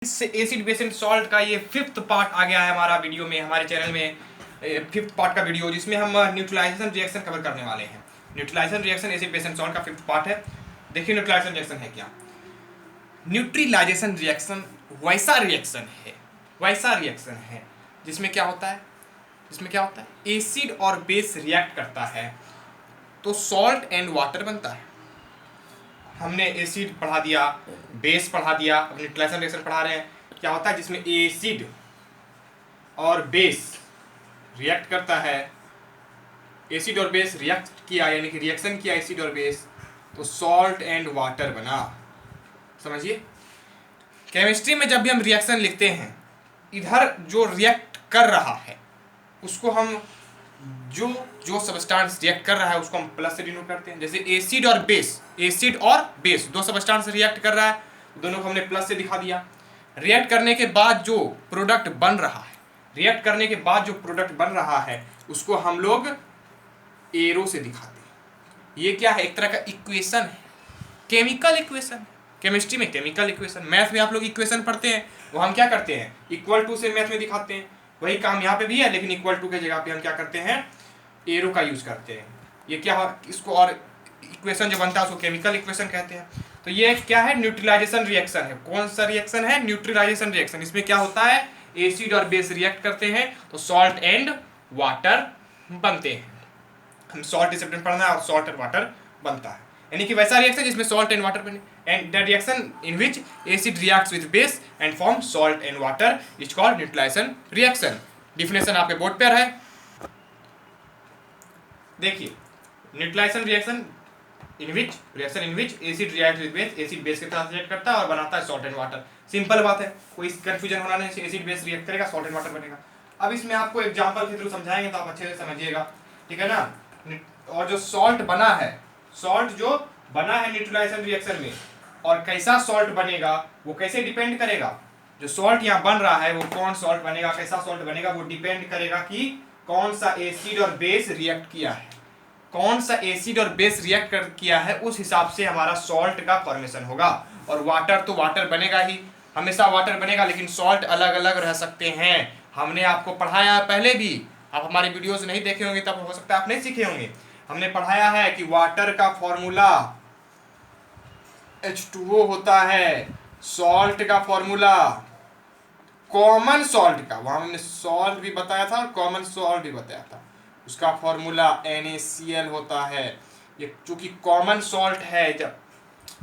Acid base and salt का ये 5th part आ गया है हमारा वीडियो में, हमारे चैनल में 5th पार्ट का वीडियो, जिसमें हम न्यूट्रलाइजेशन रिएक्शन कवर करने वाले हैं। Neutralization reaction acid base and salt का 5th पार्ट है। देखिए न्यूट्रलाइजेशन रिएक्शन है क्या। न्यूट्रलाइजेशन रिएक्शन वैसा रिएक्शन है जिसमें क्या होता है, एसिड और बेस रिएक्ट करता है तो सॉल्ट एंड वाटर बनता है। हमने एसिड पढ़ा दिया, बेस पढ़ा दिया, अब न्यूट्रलाइजेशन रिएक्शन पढ़ा रहे हैं। क्या होता है जिसमें एसिड और बेस रिएक्ट करता है, एसिड और बेस रिएक्ट किया यानी कि रिएक्शन किया एसिड और बेस, तो सॉल्ट एंड वाटर बना। समझिए, केमिस्ट्री में जब भी हम रिएक्शन लिखते हैं, इधर जो रिएक्ट कर रहा है उसको हम जो सबस्टांस रिएक्ट कर रहा है उसको हम प्लस से डिनोट करते हैं। जैसे एसिड और बेस दो सबस्टांस रिएक्ट कर रहा है, दोनों को हमने प्लस से दिखा दिया। रिएक्ट करने के बाद जो प्रोडक्ट बन रहा है उसको हम लोग एरो से दिखाते हैं। ये क्या है, एक तरह का इक्वेशन है, केमिकल इक्वेशन। केमिस्ट्री में केमिकल इक्वेशन, मैथ में आप लोग इक्वेशन पढ़ते हैं, वो हम क्या करते हैं इक्वल टू से मैथ में दिखाते हैं। वही काम यहाँ पे भी है, लेकिन इक्वल टू के जगह पे हम क्या करते हैं, एरो का यूज करते हैं। ये क्या है, इसको और इक्वेशन जो बनता है उसको केमिकल इक्वेशन कहते हैं। तो ये क्या है, न्यूट्रलाइजेशन रिएक्शन है। कौन सा रिएक्शन है, न्यूट्रलाइजेशन रिएक्शन। इसमें क्या होता है, एसिड और बेस रिएक्ट करते हैं तो सॉल्ट एंड वाटर बनते हैं। हम सॉल्ट डिसिप्लिन पढ़ना है और सॉल्ट एंड वाटर बनता है, यानी कि वैसा रिएक्शन जिसमें सॉल्ट एंड वाटर बने। And the reaction in which acid reacts with base and form salt and water is called neutralization reaction. Definition आपके बोर्ड पर है, देखिए। Neutralization reaction in which acid react with base, acid base के साथ react करता है और बनाता है सॉल्ट एंड वाटर। सिंपल बात है, कोई कंफ्यूजन होना नहीं, एसिड बेस रिएक्ट करेगा, सॉल्ट एंड वाटर बनेगा। अब इसमें आपको एग्जांपल के थ्रू समझाएंगे तो आप अच्छे से समझिएगा, ठीक है ना। और जो सॉल्ट बना है न्यूट्रलाइजेशन रिएक्शन में, और कैसा सॉल्ट बनेगा वो कैसे डिपेंड करेगा, जो सॉल्ट यहाँ बन रहा है वो कौन सॉल्ट बनेगा, कैसा सॉल्ट बनेगा, वो डिपेंड करेगा कि कौन सा एसिड और बेस रिएक्ट किया है। कौन सा एसिड और बेस रिएक्ट किया है उस हिसाब से हमारा सॉल्ट का फॉर्मेशन होगा। और वाटर तो वाटर बनेगा ही, हमेशा वाटर बनेगा, लेकिन सॉल्ट अलग अलग रह सकते हैं। हमने आपको पढ़ाया पहले भी, आप हमारी वीडियोस नहीं देखे होंगे तब हो सकता है आप नहीं सीखे होंगे। हमने पढ़ाया है कि वाटर का फॉर्मूला H2O होता है, सॉल्ट का फॉर्मूला, कॉमन सॉल्ट का, वहां हमने सॉल्ट भी बताया था और कॉमन सॉल्ट भी बताया था, उसका फॉर्मूला NaCl होता है। ये चूंकि कॉमन सॉल्ट है जब,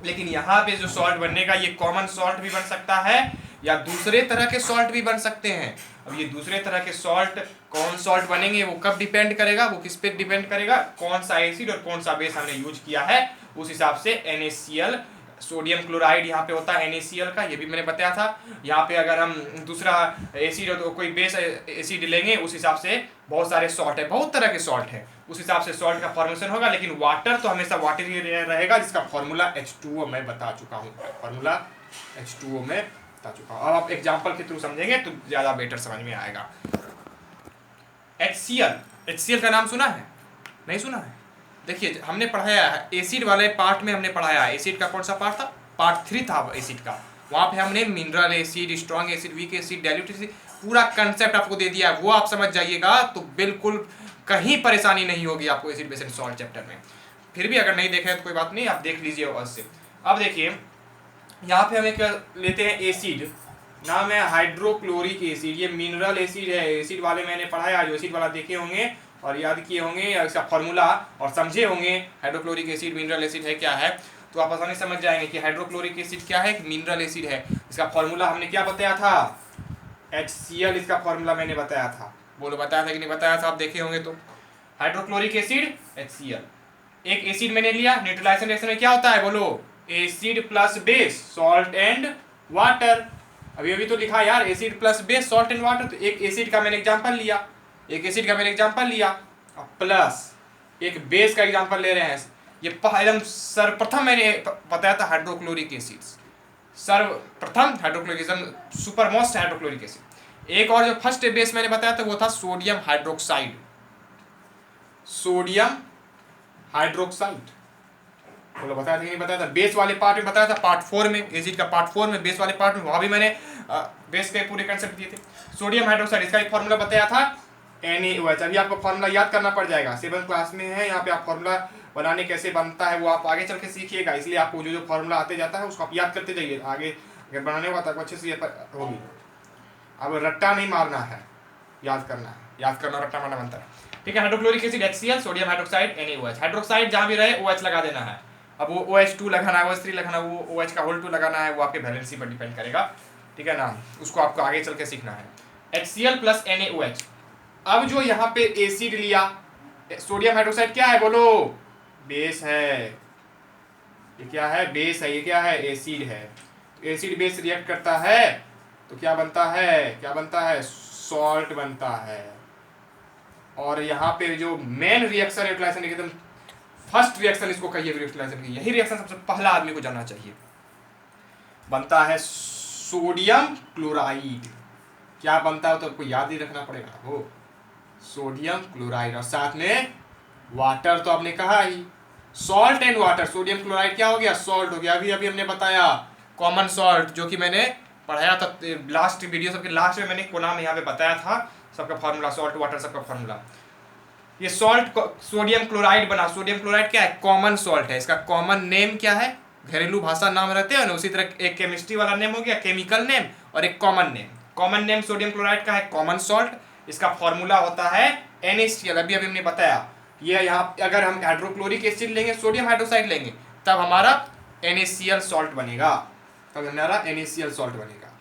लेकिन यहाँ पे जो सॉल्ट बनेगा ये कॉमन सॉल्ट भी बन सकता है या दूसरे तरह के सॉल्ट भी बन सकते हैं। अब ये दूसरे तरह के सॉल्ट कौन सॉल्ट बनेंगे वो कब डिपेंड करेगा, वो किस पे डिपेंड करेगा, कौन सा एसिड और कौन सा बेस हमने यूज किया है, उस हिसाब से NaCl, सोडियम क्लोराइड यहाँ पे होता है NaCl का, ये भी मैंने बताया था। यहाँ पे अगर हम दूसरा एसिड और कोई बेस एसिड लेंगे उस हिसाब से बहुत सारे सॉल्ट है, बहुत तरह के सॉल्ट है, उस हिसाब से सॉल्ट का फॉर्मेशन होगा। लेकिन वाटर तो हमेशा वाटर ही रहेगा, जिसका फॉर्मूला H2O मैं बता चुका हूँ, फॉर्मूला H2O में बता चुका हूँ। अब आप एग्जाम्पल के थ्रू समझेंगे तो ज़्यादा बेटर समझ में आएगा। HCl का नाम सुना है, नहीं सुना है? देखिए हमने पढ़ाया है एसिड वाले पार्ट में, हमने पढ़ाया है एसिड का कौन सा पार्ट था, पार्ट 3 था एसिड का। वहाँ पे हमने mineral acid, strong acid, weak acid, dilute acid, पूरा कंसेप्ट आपको दे दिया है। वो आप समझ जाइएगा तो बिल्कुल कहीं परेशानी नहीं होगी आपको acid base and salt chapter में। फिर भी अगर नहीं देखे तो कोई बात नहीं, आप देख लीजिए और से। अब देखिए यहाँ पे हमें क्या लेते हैं, एसिड नाम है हाइड्रोक्लोरिक एसिड। ये मिनरल एसिड है, एसिड वाले मैंने पढ़ाया, जो एसिड वाला देखे होंगे और याद किए होंगे इसका फॉर्मूला और समझे होंगे हाइड्रोक्लोरिक एसिड मिनरल एसिड है क्या है, तो आप आसानी समझ जाएंगे कि हाइड्रोक्लोरिक एसिड क्या है, मिनरल एसिड है। इसका फॉर्मूला हमने क्या बताया था, HCl, इसका फॉर्मूला मैंने बताया था। बोलो बताया था कि नहीं बताया था, आप देखे होंगे तो। हाइड्रोक्लोरिक एसिड HCl, एक एसिड मैंने लिया, न्यूट्रलाइजेशन रिएक्शन में क्या होता है बोलो, acid plus base salt and water. अभी तो लिखा यार acid plus base salt and water, तो एक एसिड का मैंने एग्जांपल लिया, प्लस एक बेस का एग्जांपल ले रहे हैं। ये एकदम सर्वप्रथम मैंने बताया था हाइड्रोक्लोरिक एसिड, सर्वप्रथम hydrochloric acid, super most hydrochloric acid. एक और जो फर्स्ट बेस मैंने बताया था वो था सोडियम हाइड्रोक्साइड, वो लोग बताया था कि नहीं बताया था? बेस वाले पार्ट में बताया था, पार्ट 4 में, एसिड का पार्ट 4 में, बेस वाले पार्ट में, वहाँ भी मैंने बेस के पूरे कंसेप्ट दिए थे। सोडियम हाइड्रोक्साइड, इसका एक फॉर्मूला बताया था NaOH। अभी आपको फॉर्मूला याद करना पड़ जाएगा, 7th क्लास में है, यहाँ पे आप फॉर्मूला बनाने कैसे बनता है वो आप आगे चल के सीखिएगा, इसलिए आपको जो फॉर्मूला आते जाता है उसको आप याद करते जाइए, आगे अगर बनाने होगा तो अच्छे से होगी। अब रट्टा नहीं मारना है, याद करना है, याद करना रट्टा मारना बनता है। ठीक है, hydrochloric acid HCl, sodium hydroxide NaOH। Hydroxide जहाँ भी रहे OH लगा देना है। अब वो OH2 लगाना है, OH3 लगाना है, वो OH का होल 2 लगाना है, वो आपके वैलेंसी पर डिपेंड करेगा। ठीक है ना, उसको आपको आगे चल के सीखना है। HCl plus NaOH। अब जो यहाँ पे एसिड लिया, सोडियम हाइड्रोक्साइड क्या है बोलो? बेस है। ये क्या है? बेस है। ये क्या है? एसिड है। एसिड बेस रिएक्ट करता है तो क्या बनता है? क्या बनता है? सॉल्ट बनता है। और यहाँ पे जो मेन रिएक्शन यूटिलाइजेशन एकदम फर्स्ट रिएक्शन इसको कहिए यूटिलाइजेशन की, यही रिएक्शन सबसे पहला आदमी को जानना चाहिए, बनता है सोडियम क्लोराइड। क्या बनता है तो आपको याद ही रखना पड़ेगा हो, सोडियम क्लोराइड, और साथ में वाटर तो आपने कहा ही, salt and water. Sodium chloride क्या हो गया? सॉल्ट हो गया। अभी अभी हमने बताया कॉमन सॉल्ट, जो कि मैंने पढ़ाया था लास्ट वीडियो सबके लास्ट में, मैंने कोना में यहाँ पे बताया था सबका फार्मूला, सॉल्ट वाटर सबका फार्मूला। ये सॉल्ट सोडियम क्लोराइड बना। सोडियम क्लोराइड क्या है? कॉमन सॉल्ट है। इसका कॉमन नेम क्या है? घरेलू भाषा नाम रहते हैं ना, उसी तरह एक केमिस्ट्री वाला नेम हो गया, केमिकल नेम, और एक common name. Common name sodium chloride का है कॉमन सॉल्ट। इसका फॉर्मूला होता है NaCl। अभी हमने बताया, ये यहाँ अगर हम हाइड्रोक्लोरिक एसिड लेंगे, सोडियम हाइड्रोक्साइड लेंगे, तब हमारा NaCl सॉल्ट बनेगा, तब हमारा NaCl सॉल्ट बनेगा।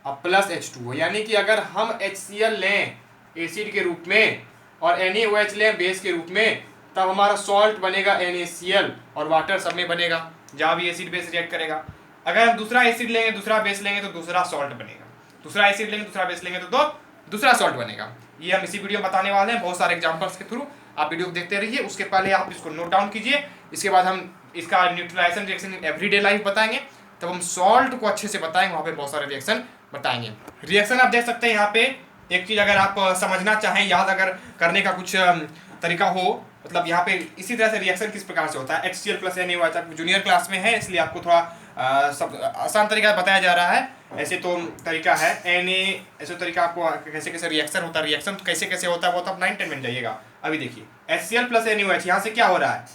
अब प्लस H2O, यानी कि अगर हम HCl लें एसिड के रूप में और NaOH लें बेस के रूप में, तब हमारा सॉल्ट बनेगा NaCl, और वाटर सब में बनेगा जहाँ भी एसिड बेस रिएक्ट करेगा। अगर हम दूसरा एसिड लेंगे, दूसरा बेस लेंगे तो दूसरा सॉल्ट बनेगा, दूसरा एसिड लेंगे, दूसरा बेस लेंगे तो दूसरा सॉल्ट बनेगा। ये हम इसी वीडियो में बताने वाले हैं बहुत सारे एग्जांपल्स के थ्रू। आप वीडियो को देखते रहिए, उसके पहले आप इसको नोट डाउन कीजिए। इसके बाद हम इसका neutralization reaction in everyday life बताएंगे, तब हम सॉल्ट को अच्छे से बताएंगे, वहाँ पे बहुत सारे रिएक्शन बताएंगे। रिएक्शन आप देख सकते हैं यहाँ पे। एक चीज़ अगर आप समझना चाहें, याद अगर करने का कुछ तरीका हो, मतलब यहाँ पे इसी तरह से रिएक्शन किस प्रकार से होता है, HCl plus NaOH junior class में है, इसलिए आपको थोड़ा सब आसान तरीका बताया जा रहा है। ऐसे तो तरीका है ऐसे तरीका आपको कैसे कैसे रिएक्शन होता है, रिएक्शन कैसे कैसे होता है वो तो आप 9-10 में जाइएगा। अभी देखिए HCl प्लस NaOH, यहाँ से क्या हो रहा है?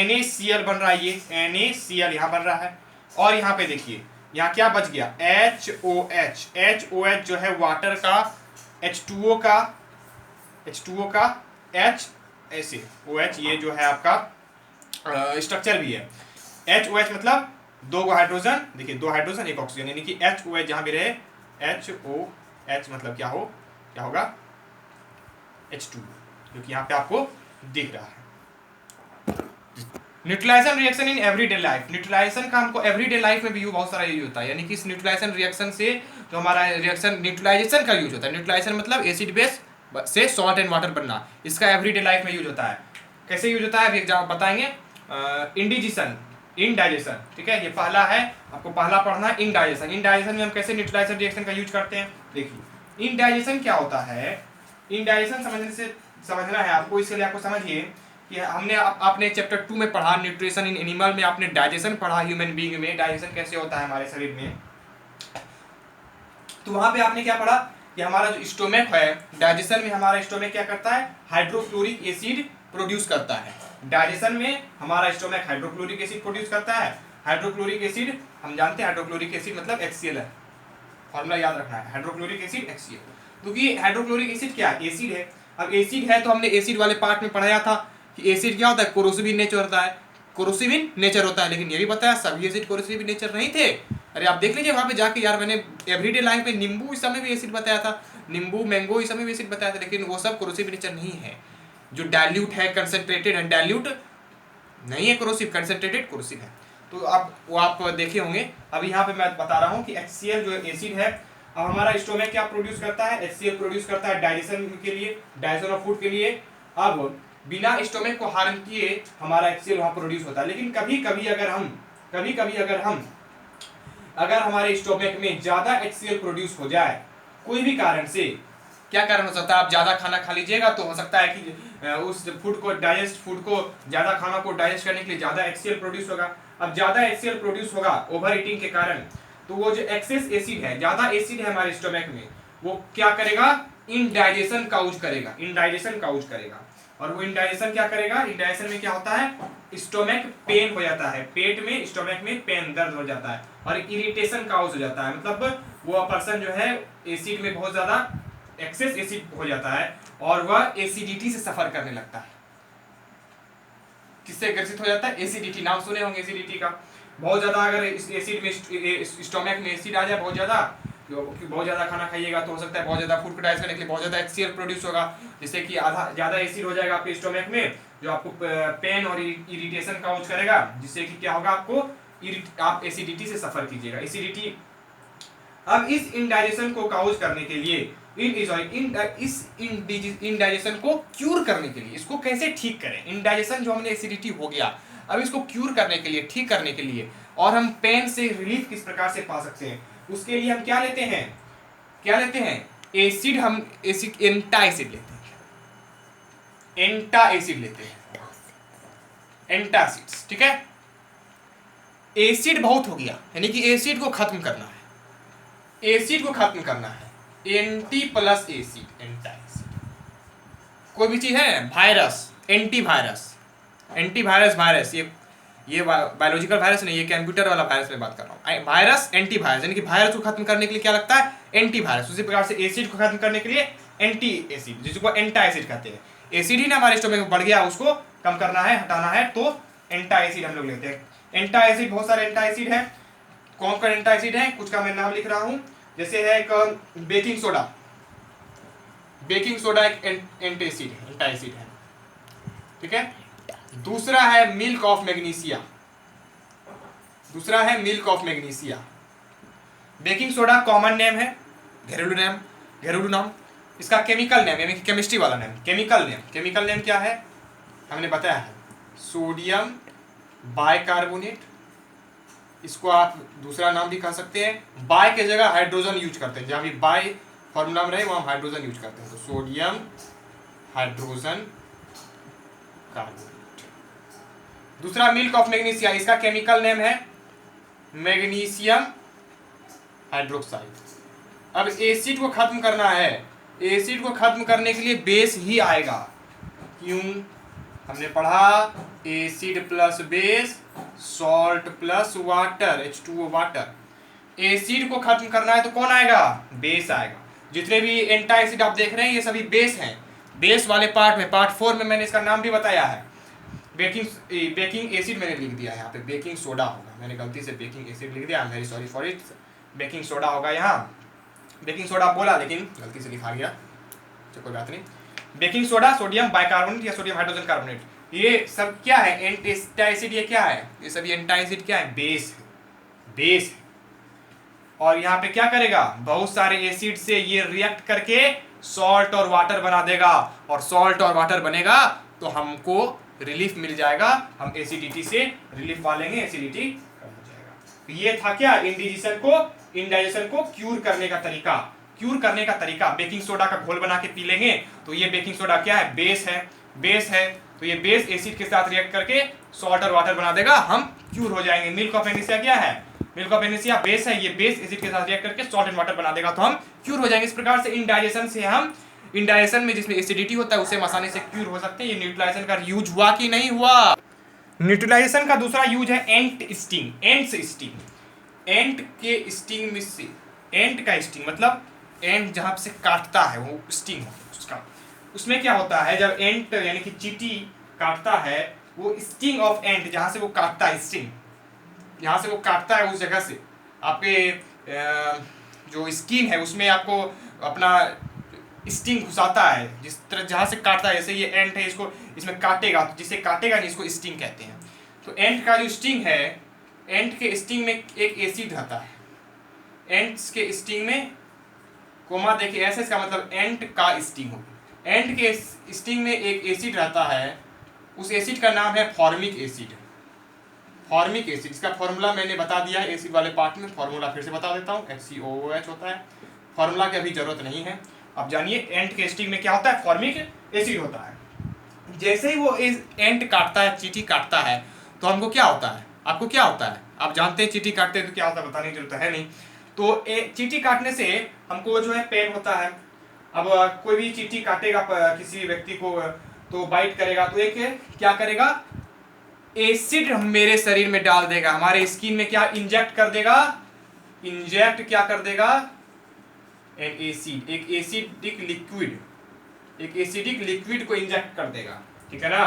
NaCl बन रहा है, ये NaCl यहाँ बन रहा है, और यहाँ पे देखिए यहाँ क्या बच गया? HOH जो है वाटर का, H2O का H, ऐसे OH, ये जो है आपका स्ट्रक्चर भी है। HOH मतलब दो हाइड्रोजन, देखिए दो हाइड्रोजन एक ऑक्सीजन, यानी कि HOH जहां भी रहे, HOH मतलब क्या होगा? H2, जो कि यहाँ पे आपको दिख रहा है। Neutralization reaction in everyday life. Neutralization का हमको एवरीडे लाइफ में भी बहुत सारा यूज होता है, यानी कि इस न्यूट्रलाइजेशन रिएक्शन से जो हमारा रिएक्शन न्यूट्रलाइजेशन का यूज होता है। न्यूट्रलाइजेशन मतलब एसिड बेस से सॉल्ट एंड वाटर बनना, इसका एवरीडे लाइफ में यूज होता है। कैसे यूज होता है अभी एग्जाम बताएंगे। इनडाइजेशन, ठीक है, ये पहला है, आपको पहला पढ़ना है इनडाइजेशन। इनडाइजेशन में हम कैसे न्यूट्रलाइजेशन रिएक्शन का यूज करते हैं, देखिए इनडाइजेशन क्या होता है। इनडाइजेशन समझना है आपको, इसके लिए आपको समझिए कि हमने आपने चैप्टर 2 में पढ़ा, न्यूट्रिशन इन एनिमल में आपने डाइजेशन पढ़ा, ह्यूमन बीइंग में डाइजेशन कैसे होता है हमारे शरीर में। तो वहां पे आपने क्या पढ़ा कि हमारा जो स्टोमक है, डाइजेशन में हमारा स्टोमक क्या करता है? हाइड्रोक्लोरिक एसिड प्रोड्यूस करता है। डाइजेशन में हमारा स्टोमक हाइड्रोक्लोरिक एसिड प्रोड्यूस करता है। हाइड्रोक्लोरिक एसिड हम जानते हैं, हाइड्रोक्लोरिक एसिड मतलब HCl है, फॉर्मूला याद रखना है, हाइड्रोक्लोरिक एसिड HCl। क्योंकि हाइड्रोक्लोरिक एसिड क्या है? एसिड है। अब एसिड है तो हमने एसिड वाले पार्ट में पढ़ाया था कि एसिड क्या होता है? कोरोसिव इन नेचर होता है, कोरोसिव इन नेचर होता है। लेकिन ये भी बताया सभी एसिड कोरोसिव इन नेचर नहीं थे। अरे आप देख लीजिए वहाँ पे जाके, यार मैंने एवरीडे लाइफ में नींबू इस समय भी एसिड बताया था, नींबू मैंगो इस समय भी एसिड बताया था, लेकिन वो सब कोरोसिव नेचर नहीं है। जो डाइल्यूट है, कंसंट्रेटेड है, डाइल्यूट नहीं है कोरोसिव, कंसंट्रेटेड कोरोसिव है। तो अब वो आप देखे होंगे। अभी यहाँ पे मैं बता रहा हूँ कि HCl जो एसिड है, अब हमारा स्टोमक क्या प्रोड्यूस करता है? HCl प्रोड्यूस करता है डाइजेशन के लिए, डाइजेशन ऑफ फूड के लिए। अब बिना स्टोमक को हार्म किए हमारा HCl वहाँ प्रोड्यूस होता है। लेकिन कभी कभी अगर हमारे स्टोमक में ज़्यादा HCl प्रोड्यूस हो जाए कोई भी कारण से, क्या कारण हो सकता है? आप ज़्यादा खाना खा लीजिएगा तो हो सकता है कि उस फूड को ज़्यादा खाना को डाइजेस्ट करने के लिए ज़्यादा HCl प्रोड्यूस होगा। अब ज्यादा HCl प्रोड्यूस होगा ओवर हीटिंग के कारण, तो वो जो एक्सेस एसिड है, ज्यादा एसिड है हमारे स्टोमक में, वो क्या करेगा, इनडाइजेशन काउज करेगा, इनडाइजेशन काउज करेगा। और वो इनडाइजेशन क्या करेगा, इनडाइजेशन में क्या होता है, स्टोमक पेन हो जाता है, पेट में स्टोमक में पेन दर्द हो जाता है और इरिटेशन काउज हो जाता है, मतलब वो पर्सन जो है एसिड में बहुत ज्यादा एक्सेस एसिड हो जाता है और वह एसिडिटी से सफर करने लगता है। किससे ग्रसित हो जाता है, एसिडिटी, नाम सुने होंगे एसिडिटी का। बहुत ज्यादा अगर इस एसिड में स्टोमक में एसिड आ जाए बहुत ज्यादा खाना खाइएगा तो हो सकता है बहुत ज्यादा फूड को डाइजेस्ट करने के लिए बहुत ज्यादा HCl प्रोड्यूस होगा, जिससे कि आधा ज्यादा एसिड हो जाएगा आपके स्टोमक में, जो आपको पेन और इरिटेशन काउज करेगा, जिससे कि क्या होगा, आपको आप एसिडिटी से सफर कीजिएगा, एसिडिटी। अब इस इनडाइजेशन को काउज करने के लिए इस इनडाइजेशन को क्यूर करने के लिए, इसको कैसे ठीक करें, इनडाइजेशन जो हमने एसिडिटी हो गया, अब इसको क्यूर करने के लिए, ठीक करने के लिए, और हम पेन से रिलीफ किस प्रकार से पा सकते हैं, उसके लिए हम क्या लेते हैं, क्या लेते हैं, एसिड, हम एसिड एंटा एसिड लेते हैं, एंटा एसिड लेते हैं, एंटासिड्स, ठीक है। एसिड बहुत हो गया, यानी कि एसिड को खत्म करना है, एसिड को खत्म करना है, एंटी प्लस एसिड, एंटा एसिड। कोई भी चीज है, वायरस, एंटीवायरस, एंटीवायरस, वायरस, ये बायोलॉजिकल वायरस नहीं, ये कंप्यूटर वाला वायरस में बात कर रहा हूँ। वायरस, एंटीवायरस, यानी कि वायरस को खत्म करने के लिए क्या लगता है, एंटीवायरस। उसी प्रकार से एसिड को खत्म करने के लिए एंटी एसिड, जिसको एंटा एसिड कहते हैं। एसिड ही ना हमारे स्टोमक में बढ़ गया, उसको कम करना है, हटाना है, तो एंटा एसिड हम लोग लेते हैं। एंटा एसिड, बहुत सारे एंटा एसिड है। कौन कौन एंटा एसिड है, कुछ का मैं नाम लिख रहा हूँ। जैसे है एक बेकिंग सोडा, बेकिंग सोडा एक एंटा एसिड है, एंटा एसिड है, ठीक है। दूसरा है मिल्क ऑफ मैग्नीशिया, दूसरा है milk of magnesia. Baking soda common name है, घरेलू नाम। इसका केमिकल नेम, यानी कि केमिस्ट्री वाला नेम, केमिकल नेम क्या है, हमने बताया है, सोडियम बाइकार्बोनेट। इसको आप दूसरा नाम भी कह सकते हैं, बाय के जगह हाइड्रोजन यूज करते हैं, जहां भी बाय फॉर्मूला में रहे वहां हाइड्रोजन यूज करते हैं, तो सोडियम हाइड्रोजन कार्बोनेट। दूसरा मिल्क ऑफ मैग्नीशिया, इसका केमिकल नेम है मैग्नीशियम हाइड्रोक्साइड। अब एसिड को खत्म करना है, एसिड को खत्म करने के लिए बेस ही आएगा। क्यों, हमने पढ़ा acid plus base, salt plus water, H2O water. Acid को खत्म करना है तो कौन आएगा, बेस आएगा। जितने भी एंटा एसिड आप देख रहे हैं ये सभी बेस हैं। बेस वाले पार्ट में, पार्ट 4 में मैंने इसका नाम भी बताया है। बेकिंग एसिड मैंने लिख दिया है यहाँ पे, बेकिंग सोडा होगा, मैंने गलती से बेकिंग एसिड लिख दिया, very sorry for it. Baking soda होगा यहाँ, बेकिंग सोडा बोला लेकिन गलती से लिखा गया, तो कोई बात नहीं। बेकिंग सोडा, सोडियम बाइकार्बोनेट या सोडियम हाइड्रोजन कार्बोनेट, ये सब क्या है, एंटा एसिड। ये क्या है, ये सभी एंटा एसिड क्या है, बेस है, बेस है। और यहाँ पे क्या करेगा, बहुत सारे एसिड से ये रिएक्ट करके सॉल्ट और वाटर बना देगा, और सॉल्ट और वाटर बनेगा तो हमको रिलीफ मिल जाएगा, हम एसिडिटी से रिलीफ पा लेंगे, एसिडिटी कम हो जाएगा। ये था क्या, इंडाइजेशन को क्यूर करने का तरीका। क्यूर करने का तरीका, बेकिंग सोडा का घोल बना के पी लेंगे तो ये बेकिंग सोडा क्या है, बेस है, तो ये बेस एसिड के साथ रिएक्ट करके सॉल्ट और वाटर बना देगा, हम क्यूर हो जाएंगे। मिल्क ऑफ मैग्नीशिया क्या है, मिल्क ऑफ मैग्नीशिया बेस है, ये बेस एसिड के साथ रिएक्ट करके सॉल्ट एंड वाटर बना देगा तो हम क्यूर हो जाएंगे। इस प्रकार से इंडाइजेशन में जिसमें एसिडिटी होता है उसे हम आसानी से क्यूर हो सकते हैं। ये न्यूट्रलाइजेशन का यूज हुआ कि नहीं हुआ। न्यूट्रलाइजेशन का दूसरा यूज है एंट स्टिंग, एंट के स्टिंग में से, एंट का स्टिंग मतलब एंट जहां से काटता है वो स्टिंग उसका, उसमें क्या होता है, जब एंट यानी कि चींटी काटता है, वो स्टिंग ऑफ एंट जहां से वो काटता है, स्टिंग जहां से वो काटता है उस जगह से आपके जो स्किन है उसमें आपको अपना स्टिंग घुसाता है, जिस तरह जहां से काटता है, जैसे ये एंट है, इसको इसमें काटेगा तो जिससे काटेगा नहीं इसको स्टिंग कहते हैं। तो एंट का जो स्टिंग है, एंट के स्टिंग में एक एसिड रहता है, एंट्स के स्टिंग में कोमा देखिए ऐसे, इसका मतलब एंट का स्टिंग होगी। एंट के स्टिंग में एक एसिड रहता है, उस एसिड का नाम है फॉर्मिक एसिड। फॉर्मिक एसिड, इसका फॉर्मूला मैंने बता दिया है एसिड वाले पार्ट में, फॉर्मूला फिर से बता देता हूँ, HCOOH होता है। फॉर्मूला की अभी जरूरत नहीं है। अब जानिए एंट के स्टिंग में क्या होता है, फॉर्मिक एसिड होता है। जैसे ही वो एंट काटता है, चींटी काटता है, तो हमको क्या होता है, आपको क्या होता है, आप जानते हैं चींटी काटते हैं तो क्या होता है, बताने की जरूरत है नहीं। तो चींटी काटने से हमको जो है पेन होता है। अब कोई भी चींटी काटेगा किसी व्यक्ति को तो बाइट करेगा तो एक क्या करेगा, एसिड मेरे शरीर में डाल देगा, हमारे स्किन में क्या इंजेक्ट कर देगा, इंजेक्ट क्या कर देगा, एन एसिड, एक एसिडिक लिक्विड, एक एसिडिक लिक्विड को इंजेक्ट कर देगा, ठीक है ना।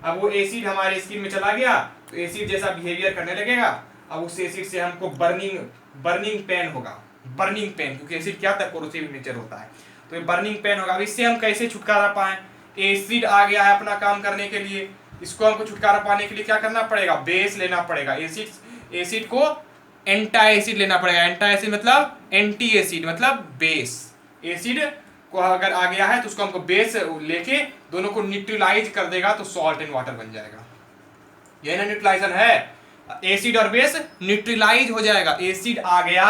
अब वो एसिड हमारे स्किन में चला गया तो एसिड जैसा बिहेवियर करने लगेगा। अब उस एसिड से हमको बर्निंग पेन होगा, बर्निंग पेन, क्योंकि एसिड क्या होता है, कोरोसिव नेचर होता है, तो ये बर्निंग पेन होगा। अब इससे हम कैसे छुटकारा पाएं, एसिड आ गया है अपना काम करने के लिए, इसको हमको छुटकारा पाने के लिए क्या करना पड़ेगा, बेस लेना पड़ेगा। एसिड को एंटी एसिड लेना पड़ेगा। एंटी एसिड मतलब एंटी एसिड मतलब बेस। एसिड को अगर आ गया है तो उसको हमको बेस लेके दोनों को न्यूट्रलाइज कर देगा तो सॉल्ट एंड वाटर बन जाएगा। ये ना न्यूट्रलाइजेशन है, एसिड और बेस न्यूट्रलाइज हो जाएगा। एसिड आ गया,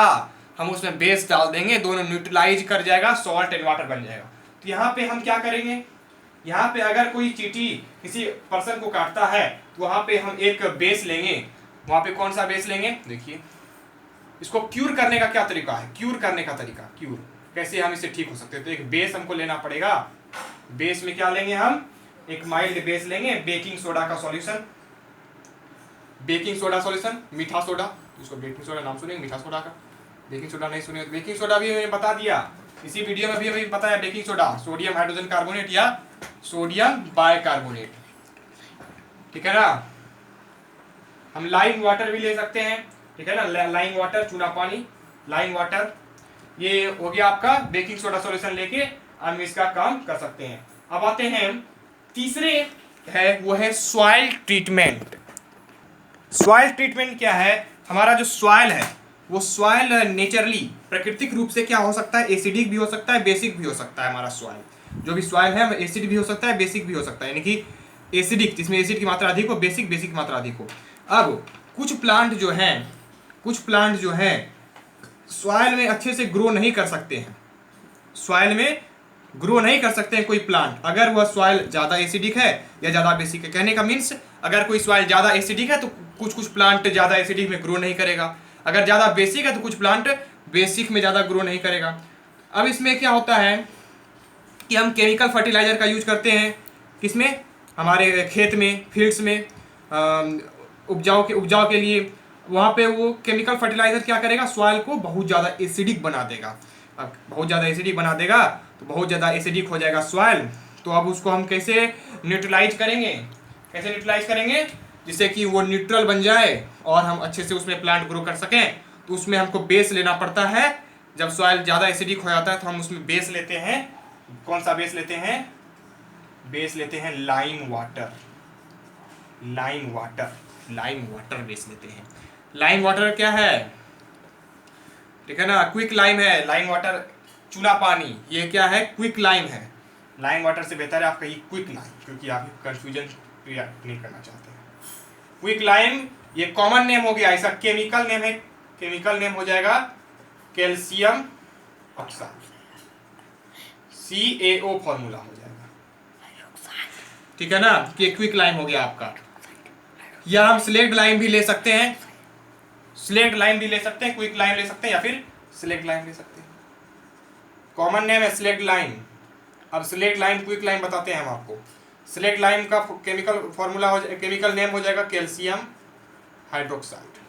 हम उसमें बेस डाल देंगे, दोनों न्यूट्रलाइज कर जाएगा, सॉल्ट एंड वाटर बन जाएगा। तो यहाँ पे हम क्या करेंगे, यहाँ पे अगर कोई चींटी किसी पर्सन को काटता है तो वहां पे हम एक बेस लेंगे। वहां पे कौन सा बेस लेंगे, देखिए इसको क्यूर करने का क्या तरीका है, क्यूर करने का तरीका, क्यूर कैसे हम इससे ठीक हो सकते हैं। तो एक बेस हमको लेना पड़ेगा। बेस में क्या लेंगे, हम एक माइल्ड बेस लेंगे, बेकिंग सोडा का सॉल्यूशन, बेकिंग सोडा सॉल्यूशन, मीठा सोडा, इसको बेकिंग सोडा नाम सुनेंगे, मीठा सोडा का। बेकिंग सोडा नहीं सुने, बेकिंग सोडा भी मैंने बता दिया इसी वीडियो में भी अभी बताया। Baking soda sodium hydrogen carbonate या सोडियम बाइकार्बोनेट, ठीक है ना। हम लाइम वाटर भी ले सकते हैं, ठीक है ना, लाइम वाटर, चूना पानी, लाइम वाटर, ये हो गया आपका बेकिंग सोडा सॉल्यूशन लेके हम इसका काम कर सकते हैं। अब आते हैं तीसरे है, वो है सॉइल ट्रीटमेंट। सॉइल ट्रीटमेंट क्या है, हमारा जो सॉइल है वो सॉइल नेचुरली प्राकृतिक रूप से क्या हो सकता है, एसिडिक भी हो सकता है, बेसिक भी हो सकता है। हमारा सॉइल जो भी सॉइल है एसिड भी हो सकता है, बेसिक भी हो सकता है, यानी कि एसिडिक जिसमें एसिड की मात्रा अधिक हो, बेसिक की मात्रा अधिक हो। अब कुछ प्लांट जो हैं सॉइल में अच्छे से ग्रो नहीं कर सकते हैं, सॉइल में ग्रो नहीं कर सकते हैं कोई प्लांट, अगर वह सॉइल ज़्यादा एसिडिक है या ज़्यादा बेसिक है। कहने का मीन्स अगर कोई सॉइल ज़्यादा एसिडिक है तो कुछ प्लांट ज़्यादा एसिडिक में ग्रो नहीं करेगा, अगर ज़्यादा बेसिक है तो कुछ प्लांट बेसिक में ज़्यादा ग्रो नहीं करेगा। अब इसमें क्या होता है कि हम केमिकल फर्टिलाइजर का यूज करते हैं, किसमें, हमारे खेत में, फील्ड्स में, उपजाऊ के लिए। वहाँ पे वो केमिकल फर्टिलाइजर क्या करेगा, सॉइल को बहुत ज़्यादा एसिडिक बना देगा। अब बहुत ज़्यादा एसिडिक बना देगा तो बहुत ज़्यादा एसिडिक हो जाएगा सॉइल। तो अब उसको हम कैसे न्यूट्रलाइज करेंगे, कैसे न्यूट्रलाइज करेंगे, जिससे कि वो न्यूट्रल बन जाए और हम अच्छे से उसमें प्लांट ग्रो कर सकें। तो उसमें हमको बेस लेना पड़ता है। जब सॉइल ज़्यादा एसिडिक हो जाता है तो हम उसमें बेस लेते हैं। कौन सा बेस लेते हैं, बेस लेते हैं lime water, lime water base लेते हैं। लाइम वाटर क्या है, ठीक है ना, क्विक लाइम है। लाइम वाटर चूना पानी, ये क्या है, क्विक लाइम है। लाइम वाटर से बेहतर है आप कहिए क्विक लाइम, क्योंकि आप कंफ्यूजन नहीं करना चाहते हैं। क्विक लाइम ये कॉमन नेम हो गया, इसका केमिकल नेम है, केमिकल नेम हो जाएगा कैल्शियम ऑक्साइड, CaO फॉर्मूला हो जाएगा, ठीक है ना। कि क्विक लाइम हो गया आपका। या हम स्लेक्ट लाइम भी ले सकते हैं, स्लेक्ट लाइम भी ले सकते हैं, क्विक लाइम ले सकते हैं या फिर स्लेक्ट लाइम ले सकते हैं। कॉमन नेम है स्लेक्ट लाइम। अब स्लेक्ट लाइम, क्विक लाइम बताते हैं हम आपको। स्लेक्ट लाइम का केमिकल फॉर्मूला हो जाएगा, केमिकल नेम हो जाएगा कैल्शियम हाइड्रोक्साइड,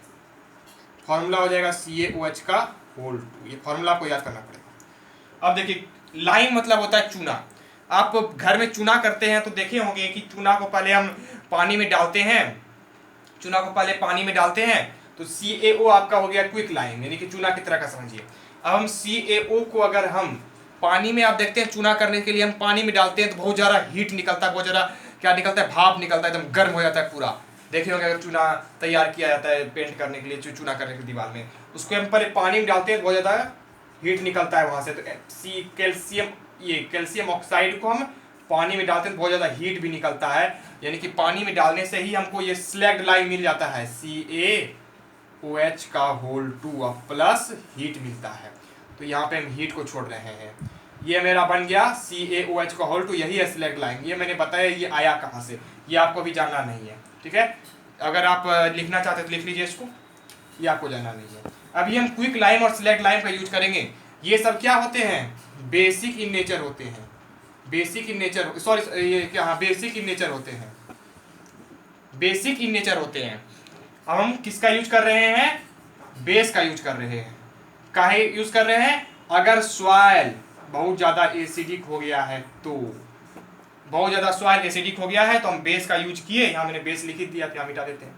फॉर्मूला हो जाएगा CaOH का होल 2। ये फॉर्मूला आपको याद करना पड़ेगा। अब देखिए लाइम मतलब होता है चूना। आप घर में चूना करते हैं तो देखे होंगे कि चूना को पहले हम पानी में डालते हैं, चूना को पहले पानी में डालते हैं तो CaO आपका हो गया क्विक लाइम, यानी कि चूना की तरह का समझिए। अब हम CaO को अगर हम पानी में, आप देखते हैं चूना करने के लिए हम पानी में डालते हैं तो बहुत ज़्यादा हीट निकलता है, बहुत ज़्यादा क्या निकलता है, भाप निकलता है, एकदम गर्म हो जाता है पूरा। देखे होंगे अगर चूना तैयार किया जाता है पेंट करने के लिए, चूना करने की दीवार में, उसको हम पहले पानी में डालते हैं तो बहुत ज़्यादा हीट निकलता है वहाँ से। तो कैल्शियम ऑक्साइड को हम पानी में डालते हैं तो बहुत ज़्यादा हीट भी निकलता है, यानी कि पानी में डालने से ही हमको ये स्लैग्ड लाइम मिल जाता है, CaOH का होल 2 प्लस हीट मिलता है। तो यहाँ पे हम हीट को छोड़ रहे हैं। ये मेरा बन गया CaOH का होल 2, यही है स्लैग्ड लाइम। ये मैंने बताया ये आया कहाँ से, ये आपको भी जानना नहीं है, ठीक है। अगर आप लिखना चाहते हैं तो लिख लीजिए इसको, ये आपको जानना नहीं है। अभी हम क्विक लाइम और सिलेक्ट लाइम का यूज करेंगे। ये सब क्या होते हैं, बेसिक इन नेचर होते हैं, बेसिक इन नेचर, सॉरी ये क्या, हाँ बेसिक इन नेचर होते हैं, बेसिक इन नेचर होते हैं। अब हम किसका यूज कर रहे हैं, बेस का यूज कर रहे हैं। काहे यूज कर रहे हैं, अगर सॉइल बहुत ज्यादा एसिडिक हो गया है तो, बहुत ज्यादा सॉइल एसिडिक हो गया है तो हम बेस का यूज किए, यहाँ मैंने बेस लिख दिया, यहाँ मिटा देते हैं,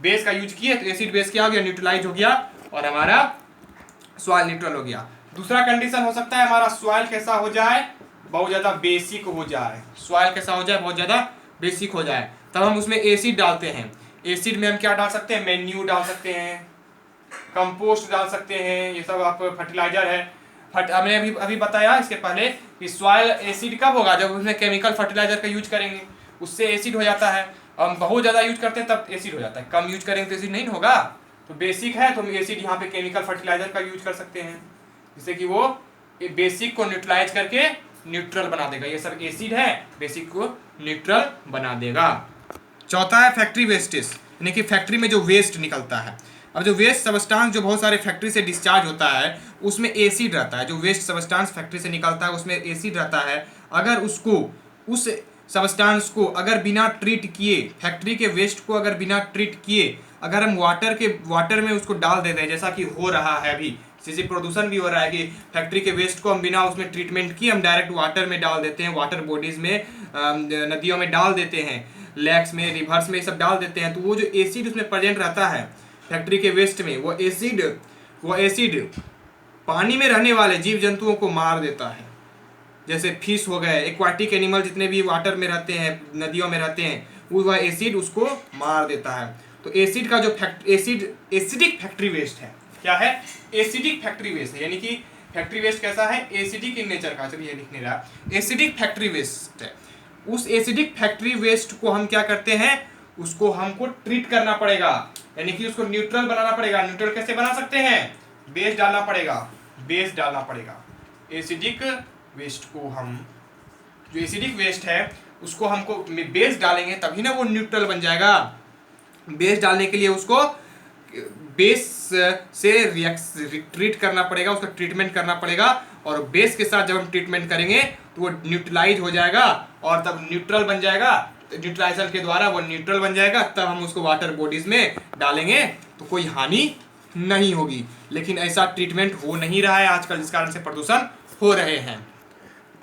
बेस का यूज किए तो एसिड बेस क्या हो गया, न्यूट्रलाइज हो गया और हमारा सॉइल न्यूट्रल हो गया। दूसरा कंडीशन हो सकता है हमारा सॉइल कैसा हो जाए, बहुत ज्यादा बेसिक हो जाए, सॉइल कैसा हो जाए, बहुत ज्यादा बेसिक हो जाए, तब हम उसमें एसिड डालते हैं। एसिड में हम क्या डाल सकते हैं, मैन्यू डाल सकते हैं, कंपोस्ट डाल सकते हैं, ये सब आप फर्टिलाइजर है। हमने अभी बताया इसके पहले कि सॉइल एसिड कब होगा, जब उसमें केमिकल फर्टिलाइजर का यूज करेंगे, उससे एसिड हो जाता है। हम बहुत ज़्यादा यूज करते हैं तब एसिड हो जाता है, कम यूज करेंगे तो एसिड नहीं होगा। तो बेसिक है तो हम एसिड यहाँ पे केमिकल फर्टिलाइजर का यूज कर सकते हैं, जिससे कि वो बेसिक को न्यूट्रलाइज करके न्यूट्रल बना देगा। ये सब एसिड है, बेसिक को न्यूट्रल बना देगा। चौथा है फैक्ट्री वेस्टेज, यानी कि फैक्ट्री में जो वेस्ट निकलता है। अब जो वेस्ट सबस्टांस जो बहुत सारे फैक्ट्री से डिस्चार्ज होता है उसमें एसिड रहता है, जो वेस्ट सबस्टांस फैक्ट्री से निकलता है उसमें एसिड रहता है। अगर उसको, उस सबस्टांस को अगर बिना ट्रीट किए, फैक्ट्री के वेस्ट को अगर बिना ट्रीट किए अगर हम वाटर में उसको डाल देते हैं, जैसा कि हो रहा है अभी, जैसे प्रदूषण भी हो रहा है कि फैक्ट्री के वेस्ट को हम बिना उसमें ट्रीटमेंट किए हम डायरेक्ट वाटर में डाल देते हैं, वाटर बॉडीज में, नदियों में डाल देते हैं, लेक्स में, रिवर्स में, ये सब डाल देते हैं। तो वो जो एसिड उसमें प्रेजेंट रहता है फैक्ट्री के वेस्ट में, वो एसिड पानी में रहने वाले जीव जंतुओं को मार देता है। जैसे फिश हो गए, एक्वाटिक एनिमल जितने भी वाटर में रहते हैं, नदियों में रहते हैं, वह एसिड उसको मार देता है। तो एसिड का जो एसिडिक फैक्ट्री वेस्ट है, क्या है, एसिडिक फैक्ट्री वेस्ट है। यानी कि फैक्ट्री वेस्ट कैसा है, एसिडिक इन नेचर का, चलिए लिख नहीं रहा, एसिडिक फैक्ट्री वेस्ट है। उस एसिडिक फैक्ट्री वेस्ट को हम क्या करते हैं, उसको हमको ट्रीट करना पड़ेगा, यानी कि उसको न्यूट्रल बनाना पड़ेगा। न्यूट्रल कैसे बना सकते हैं, बेस डालना पड़ेगा, बेस डालना पड़ेगा। एसिडिक वेस्ट को हम, जो एसिडिक वेस्ट है उसको हमको बेस डालेंगे तभी ना वो न्यूट्रल बन जाएगा। बेस डालने के लिए उसको बेस से ट्रीट करना पड़ेगा, उसका ट्रीटमेंट करना पड़ेगा, और बेस के साथ जब हम ट्रीटमेंट करेंगे तो वो न्यूट्रलाइज हो जाएगा और तब न्यूट्रल बन जाएगा। न्यूट्रलाइजेशन के द्वारा वो न्यूट्रल बन जाएगा, तब हम उसको वाटर बॉडीज में डालेंगे तो कोई हानि नहीं होगी। लेकिन ऐसा ट्रीटमेंट हो नहीं रहा है आजकल, जिस कारण से प्रदूषण हो रहे हैं।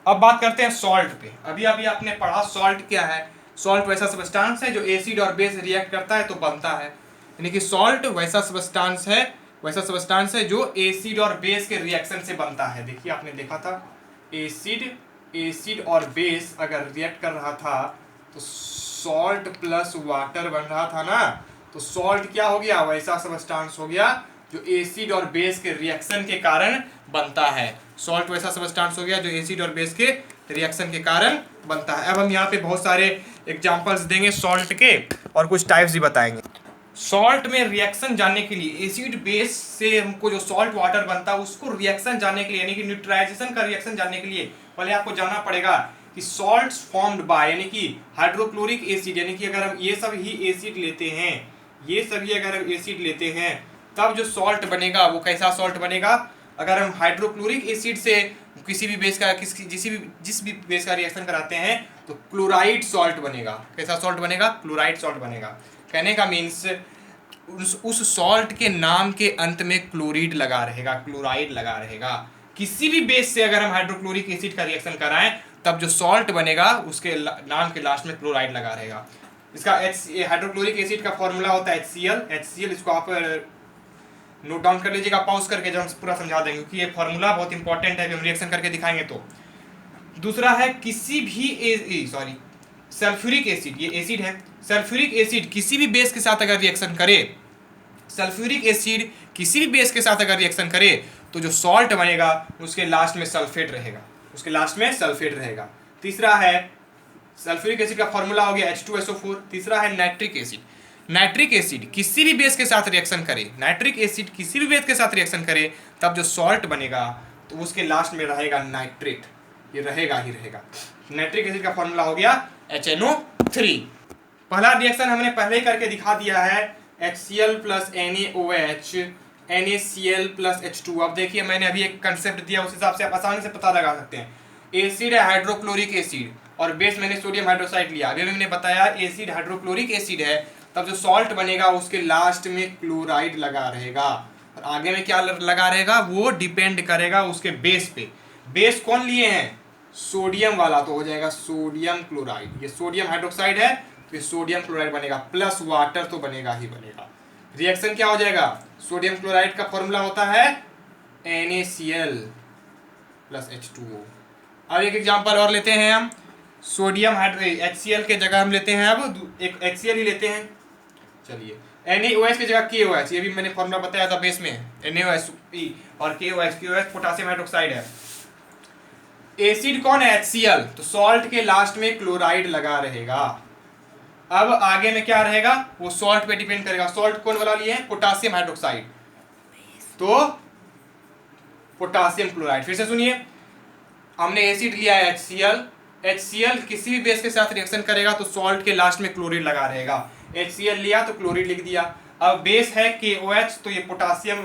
अब बात करते हैं सॉल्ट पे। अभी आपने पढ़ा सॉल्ट क्या है। सॉल्ट वैसा सब्सटेंस है जो एसिड और बेस रिएक्ट करता है तो बनता है, यानी कि सॉल्ट वैसा सब्सटेंस है जो एसिड और बेस के रिएक्शन से बनता है। देखिए आपने देखा था एसिड और बेस अगर रिएक्ट कर रहा था तो सॉल्ट प्लस वाटर बन रहा था ना, तो सॉल्ट क्या हो गया, वैसा सब्सटेंस हो गया जो एसिड और बेस के रिएक्शन के कारण बनता है। सॉल्ट वैसा सब्सटेंस हो गया जो एसिड और बेस के रिएक्शन के कारण बनता है। अब हम यहाँ पे बहुत सारे एग्जांपल्स देंगे सॉल्ट के और कुछ टाइप्स भी बताएंगे। सॉल्ट में रिएक्शन जानने के लिए, एसिड बेस से हमको जो सॉल्ट वाटर बनता है उसको रिएक्शन जानने के लिए, यानी कि न्यूट्रलाइजेशन का रिएक्शन जानने के लिए पहले आपको जानना पड़ेगा कि सॉल्ट्स फॉर्म्ड बाय, यानी कि हाइड्रोक्लोरिक एसिड, यानी कि अगर हम ये सब ही एसिड लेते हैं, ये सभी अगर हम एसिड लेते हैं तब जो सॉल्ट बनेगा वो कैसा सॉल्ट बनेगा। अगर हम हाइड्रोक्लोरिक एसिड से किसी भी बेस का जिस भी बेस का रिएक्शन कराते हैं तो क्लोराइड सॉल्ट बनेगा। कैसा सॉल्ट बनेगा, क्लोराइड सॉल्ट बनेगा। कहने का मीन्स उस सॉल्ट के नाम के अंत में क्लोरीड लगा रहेगा, क्लोराइड लगा रहेगा। किसी भी बेस से अगर हम हाइड्रोक्लोरिक एसिड का रिएक्शन कराएं तब जो सॉल्ट बनेगा उसके नाम के लास्ट में क्लोराइड लगा रहेगा। इसका हाइड्रोक्लोरिक एसिड का फॉर्मूला होता है HCl। इसको आप नोट डाउन कर लीजिएगा पॉज करके, जब हम पूरा समझा देंगे, क्योंकि ये फॉर्मूला बहुत इंपॉर्टेंट है, हम रिएक्शन करके दिखाएंगे। तो दूसरा है किसी भी सल्फ्यूरिक एसिड, ये एसिड है। सल्फ्यूरिक एसिड किसी भी बेस के साथ अगर रिएक्शन करे, सल्फ्यूरिक एसिड किसी भी बेस के साथ अगर रिएक्शन करे तो जो सॉल्ट बनेगा उसके लास्ट में सल्फेट रहेगा, उसके लास्ट में सल्फेट रहेगा। तीसरा है सल्फ्यूरिक एसिड का फॉर्मूला हो गया H2SO4। तीसरा है नाइट्रिक एसिड। नाइट्रिक एसिड किसी भी बेस के साथ रिएक्शन करे, नाइट्रिक एसिड किसी भी बेस के साथ रिएक्शन करे तब जो सॉल्ट बनेगा तो उसके लास्ट में रहेगा नाइट्रेट, ये रहेगा ही रहेगा। नाइट्रिक एसिड का फॉर्मूला हो गया HNO3। पहला रिएक्शन हमने पहले ही करके दिखा दिया है, HCl plus NaOH NaCl plus H2। अब देखिए मैंने अभी एक कंसेप्ट दिया, उस हिसाब से आप आसानी से पता लगा सकते हैं। एसिड है हाइड्रोक्लोरिक एसिड और बेस मैंने सोडियम हाइड्रोक्साइड लिया। अभी मैंने बताया एसिड हाइड्रोक्लोरिक एसिड है, तब जो सॉल्ट बनेगा उसके लास्ट में क्लोराइड लगा रहेगा और आगे में क्या लगा रहेगा वो डिपेंड करेगा उसके बेस पे। बेस कौन लिए हैं? सोडियम वाला, तो हो जाएगा सोडियम क्लोराइड। ये सोडियम हाइड्रोक्साइड है तो ये सोडियम क्लोराइड बनेगा, प्लस वाटर तो बनेगा ही बनेगा। रिएक्शन क्या हो जाएगा? सोडियम क्लोराइड का फॉर्मूला होता है NaCl प्लस H2O। अब एक एग्जांपल और लेते हैं हम, सोडियम HCl के जगह हम लेते हैं, अब एक HCl ही लेते हैं। चलिए NaOH की जगह KOH, ये भी मैंने फॉर्मूला बताया था बेस में, NaOH और KOH पोटेशियम हाइड्रोक्साइड है। एसिड कौन है? HCl, तो सॉल्ट के लास्ट में क्लोराइड लगा रहेगा। अब आगे में क्या रहेगा? वो सॉल्ट पे डिपेंड करेगा। सॉल्ट कौन वाला लिए हैं? पोटेशियम हाइड्रोक्साइड, तो पोटेशियम क्लोराइड। फिर से सुनिए, हमने एसिड लिया है HCl किसी भी बेस के साथ रिएक्शन करेगा तो सॉल्ट के लास्ट में क्लोरीन लगा रहेगा। HCl लिया तो क्लोरीन लिख दिया। अब बेस है KOH, तो ये पोटेशियम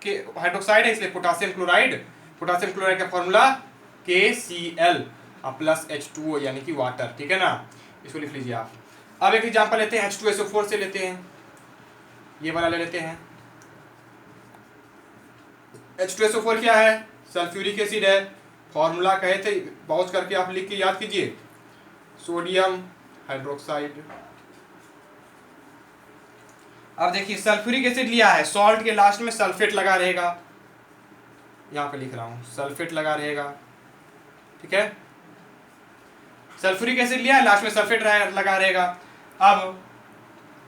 के हाइड्रोक्साइड है, इसलिए पोटेशियम क्लोराइड। पोटेशियम क्लोराइड का फॉर्मूला KCl प्लस H2O यानी कि वाटर, ठीक है ना, इसको लिख लीजिए आप। अब एक एग्जांपल लेते हैं, H2SO4 से लेते हैं, ये वाला ले लेते हैं। H2SO4 क्या है? सल्फ्यूरिक एसिड है। फॉर्मूला कहे थे, पॉज करके आप लिख के याद कीजिए, सोडियम हाइड्रोक्साइड। अब देखिए सल्फ्यूरिक एसिड लिया है, सॉल्ट के लास्ट में सल्फेट लगा रहेगा, यहाँ पे लिख रहा हूँ सल्फेट लगा रहेगा, ठीक है। सल्फ्यूरिक एसिड लिया है, लास्ट में सल्फेट लगा रहेगा। अब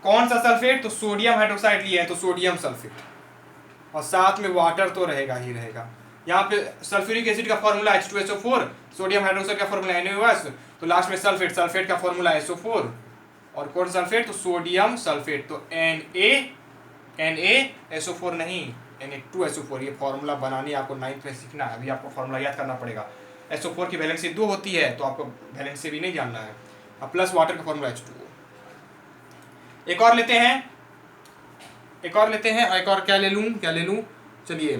कौन सा सल्फेट? तो सोडियम हाइड्रोक्साइड लिया है तो सोडियम सल्फेट, और साथ में वाटर तो रहेगा ही रहेगा। यहाँ पे सल्फ्यूरिक एसिड का फॉर्मूला H2SO4, सोडियम हाइड्रोक्साइड का फॉर्मूला NaOH, तो लास्ट में सल्फेट, सल्फेट का फॉर्मूला SO4, और कौन सल्फेट? तो सोडियम सल्फेट, तो NaSO4 नहीं, Na2SO4। ये फॉर्मूला बनानी आपको 9th में सीखना है, अभी आपको फॉर्मूला याद करना पड़ेगा। SO4 की वैलेंसी 2 होती है, तो आपको वैलेंसी भी नहीं जानना है। अब प्लस वाटर का फॉर्मूला H2O। एक और लेते हैं, एक और क्या ले लूँ, चलिए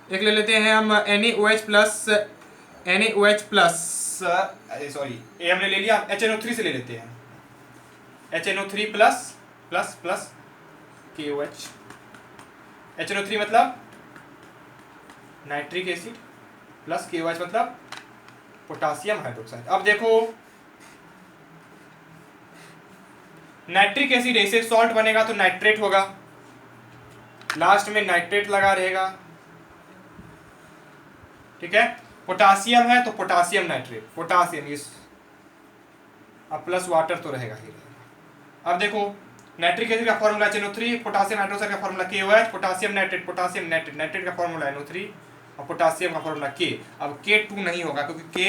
एक ले लेते हैं हम NaOH प्लस सॉरी ये हमने ले लिया, HNO3 से ले लेते हैं, HNO3 प्लस KOH। HNO3 मतलब नाइट्रिक एसिड प्लस KOH मतलब पोटेशियम हाइड्रोक्साइड। अब देखो नाइट्रिक एसिड ऐसे सॉल्ट बनेगा तो नाइट्रेट होगा, लास्ट में नाइट्रेट लगा रहेगा, ठीक है। पोटेशियम है तो पोटेशियम नाइट्रेट, पोटेशियम इस, अब प्लस वाटर तो रहेगा ही रहेगा। अब देखो नाइट्रिक एसिड का फॉर्मूला HNO3, पोटेशियम हाइड्रोक्साइड का फॉर्मूला KOH, पोटेशियम नाइट्रेट का फॉर्मूला NO3 और पोटेशियम का फॉर्मूला K। अब K2 नहीं होगा क्योंकि K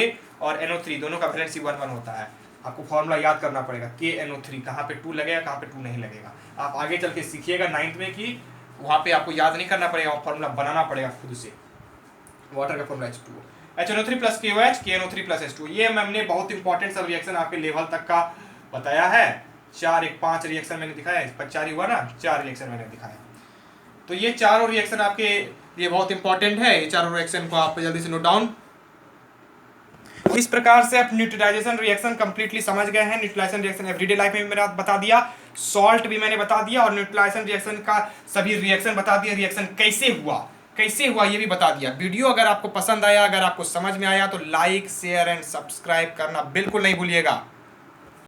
और NO3 दोनों का वैलेंसी 1 होता है। आपको फॉर्मूला याद करना पड़ेगा, KNO3 कहाँ पे 2 लगेगा, कहाँ पे 2 नहीं लगेगा। आप आगे चल के सीखिएगा 9th में कि वहाँ पे आपको याद नहीं करना पड़ेगा, फॉर्मूला बनाना पड़ेगा खुद से। वाटर का formula H2O, HNO3 plus KOH, KNO3 plus H2O। ये हमने बहुत इंपॉर्टेंट सब रिएक्शन आपके लेवल तक का बताया है। 5 रिएक्शन मैंने दिखाया है, 4 ही हुआ ना, 4 रिएक्शन मैंने दिखाया। तो ये चारों रिएक्शन आपके लिए बहुत इंपॉर्टेंट है, ये चारों रिएक्शन को आप जल्दी से नोट डाउन। इस प्रकार से आप न्यूट्रलाइजेशन रिएक्शन कंप्लीटली समझ गए हैं। न्यूट्रलाइजेशन रिएक्शन एवरीडे लाइफ में मैंने बता दिया, सॉल्ट भी मैंने बता दिया, और न्यूट्रलाइजेशन रिएक्शन का सभी रिएक्शन बता दिया, रिएक्शन कैसे हुआ ये भी बता दिया। वीडियो अगर आपको पसंद आया, अगर आपको समझ में आया तो लाइक शेयर एंड सब्सक्राइब करना बिल्कुल नहीं भूलिएगा।